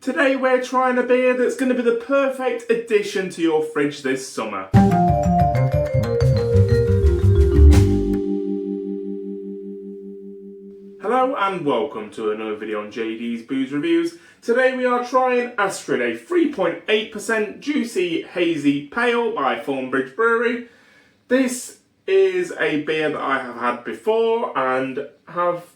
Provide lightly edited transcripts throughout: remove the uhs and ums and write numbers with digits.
Today we're trying a beer that's going to be the perfect addition to your fridge this summer. Hello and welcome to another video on JD's Booze Reviews. Today we are trying Astryd, a 3.8% juicy hazy pale by Thornbridge Brewery. This is a beer that I have had before and have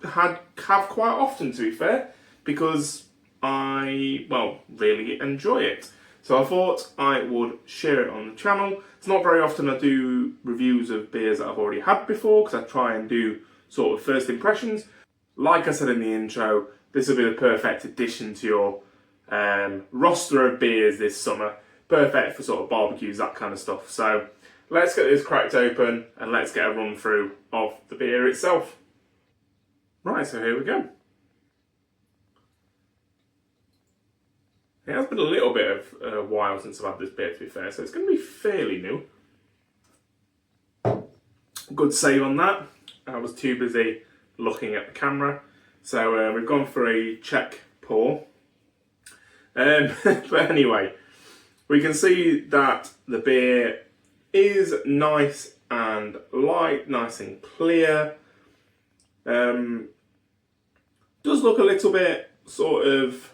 quite often, to be fair, because I, really enjoy it. So I thought I would share it on the channel. It's not very often I do reviews of beers that I've already had before, because I try and do sort of first impressions. Like I said in the intro, this will be the perfect addition to your roster of beers this summer. Perfect for sort of barbecues, that kind of stuff. So let's get this cracked open and let's get a run through of the beer itself. Right, so here we go. It has been a little bit of a while since I've had this beer, to be fair, so it's going to be fairly new. Good save on that. I was too busy looking at the camera. So we've gone for a check pour. But anyway, we can see that the beer is nice and light, nice and clear. Does look a little bit sort of,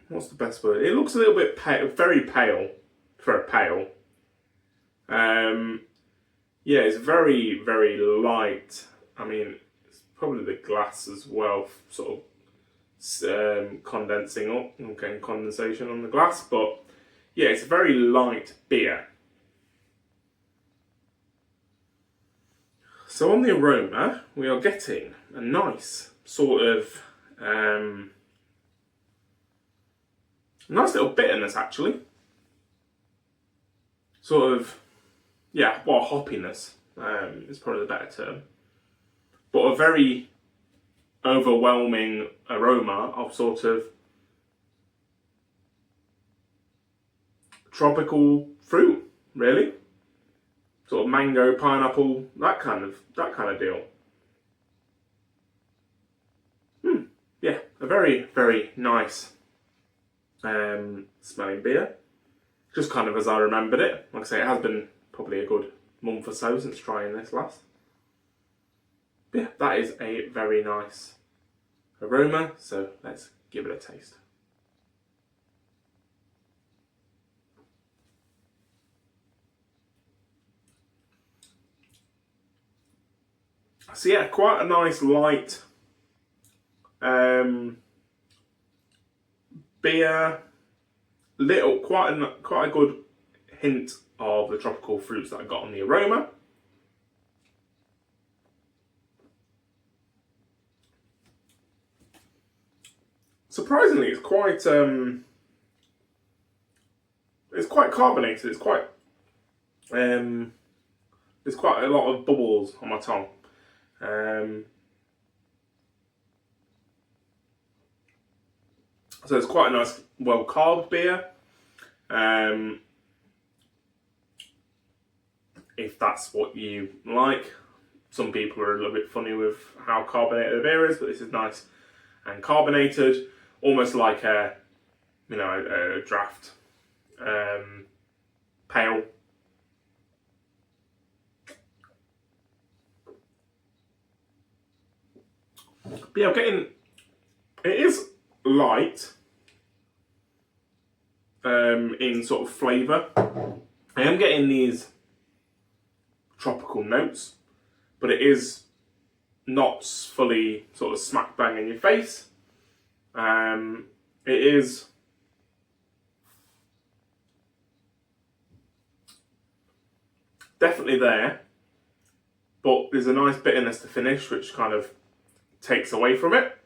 what's the best word? It looks a little bit pale, very pale for a pale. Yeah, it's very, very light. I mean, it's probably the glass as well, sort of condensing up and getting condensation on the glass. But yeah, it's a very light beer. So on the aroma, we are getting a nice sort of nice little bitterness, actually. Sort of, yeah, well, hoppiness is probably the better term. But a very overwhelming aroma of sort of tropical fruit, really. Sort of mango, pineapple, that kind of deal. Yeah, a very, very nice smelling beer. Just kind of as I remembered it. Like I say, it has been probably a good month or so since trying this last. But yeah, that is a very nice aroma, so let's give it a taste. So yeah, quite a nice light beer. Quite a good hint of the tropical fruits that I got on the aroma. Surprisingly, it's quite carbonated. It's quite there's quite a lot of bubbles on my tongue. So it's quite a nice, well-carved beer. If that's what you like. Some people are a little bit funny with how carbonated the beer is, but this is nice and carbonated, almost like a draft pale. But yeah, it is light in sort of flavour. I am getting these tropical notes, but it is not fully sort of smack bang in your face. It is definitely there, but there's a nice bitterness to finish, which kind of takes away from it.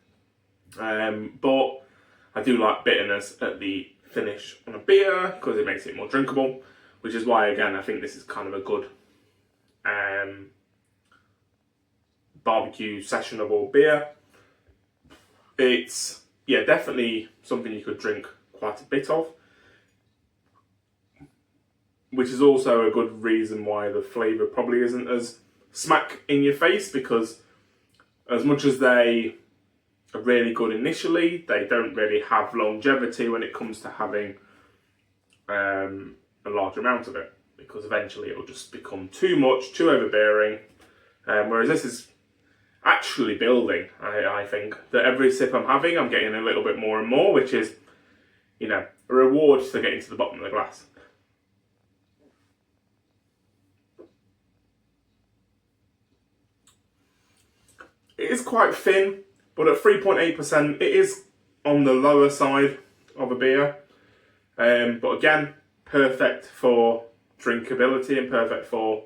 But I do like bitterness at the finish on a beer because it makes it more drinkable, which is why, again, I think this is kind of a good barbecue sessionable beer. It's, yeah, definitely something you could drink quite a bit of, which is also a good reason why the flavour probably isn't as smack in your face, because as much as they are really good initially, they don't really have longevity when it comes to having a large amount of it, because eventually it will just become too much, too overbearing. Whereas this is actually building. I think that every sip I'm having, I'm getting a little bit more and more, which is, you know, a reward to getting to the bottom of the glass. It is quite thin, but at 3.8%, it is on the lower side of a beer. But again, perfect for drinkability and perfect for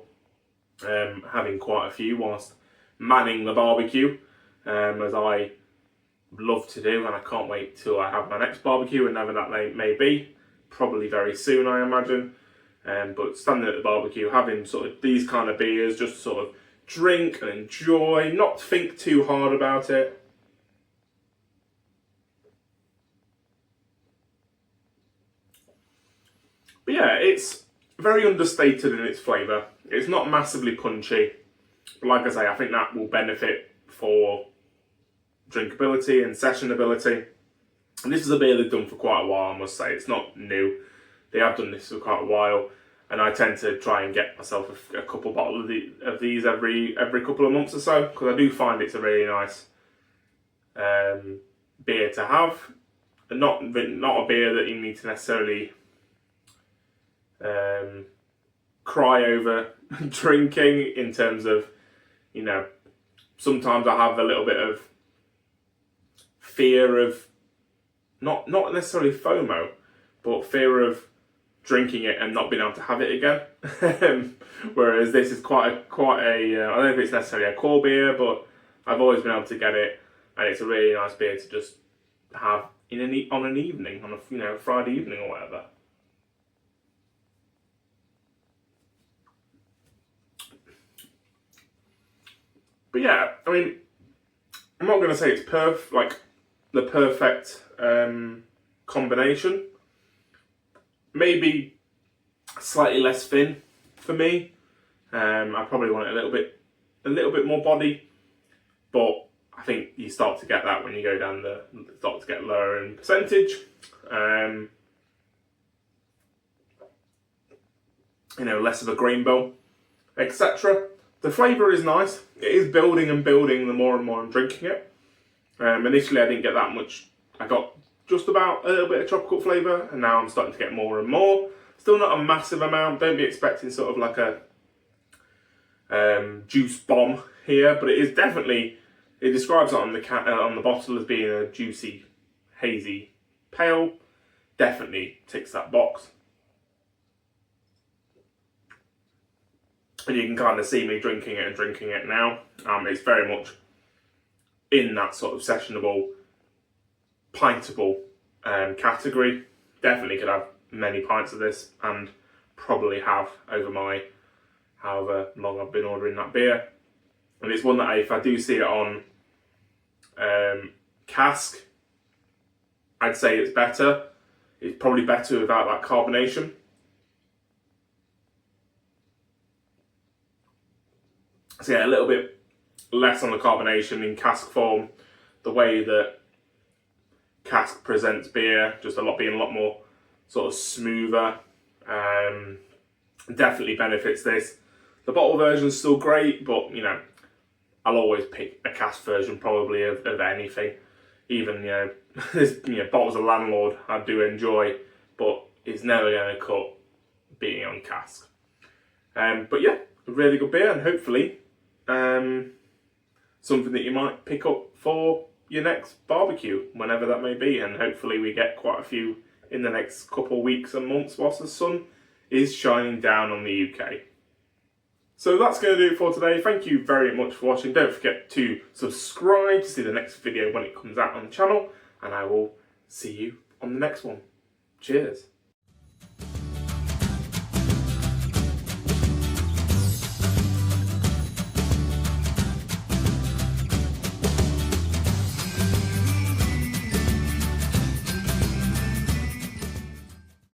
having quite a few whilst manning the barbecue, as I love to do, and I can't wait till I have my next barbecue, whenever that may be. Probably very soon, I imagine. But standing at the barbecue, having sort of these kind of beers, just sort of drink and enjoy, not think too hard about it. But yeah, it's very understated in its flavour. It's not massively punchy, but like I say, I think that will benefit for drinkability and sessionability. And this is a beer they've done for quite a while, I must say. It's not new. They have done this for quite a while, and I tend to try and get myself a couple bottles of these every couple of months or so, because I do find it's a really nice beer to have, and not a beer that you need to necessarily cry over drinking, in terms of, you know, sometimes I have a little bit of fear of, not necessarily FOMO, but fear of drinking it and not being able to have it again. Whereas this is quite a I don't know if it's necessarily a core beer, but I've always been able to get it, and it's a really nice beer to just have on an evening, on a Friday evening or whatever. But yeah, I mean, I'm not going to say it's the perfect combination. Maybe slightly less thin for me. I probably want it a little bit more body, but I think you start to get that when you go down start to get lower in percentage. Less of a grain bill, etc. The flavour is nice. It is building and building the more and more I'm drinking it. Initially I didn't get that much. I got just about a little bit of tropical flavour, and now I'm starting to get more and more. Still not a massive amount. Don't be expecting sort of like a juice bomb here, but it is definitely, it describes it on the bottle as being a juicy, hazy pale. Definitely ticks that box. And you can kind of see me drinking it now. It's very much in that sort of sessionable, pintable category. Definitely could have many pints of this, and probably have over my however long I've been ordering that beer. And it's one that if I do see it on cask, I'd say it's better. It's probably better without that carbonation. So yeah, a little bit less on the carbonation in cask form. The way that cask presents beer, just being a lot more sort of smoother. Definitely benefits this. The bottle version is still great, but I'll always pick a cask version probably of anything. Even there's bottles of Landlord I do enjoy, but it's never going to cut being on cask. But yeah, a really good beer, and hopefully something that you might pick up for your next barbecue, whenever that may be, and hopefully we get quite a few in the next couple of weeks and months whilst the sun is shining down on the UK. So that's going to do it for today. Thank you very much for watching. Don't forget to subscribe to see the next video when it comes out on the channel, and I will see you on the next one. Cheers.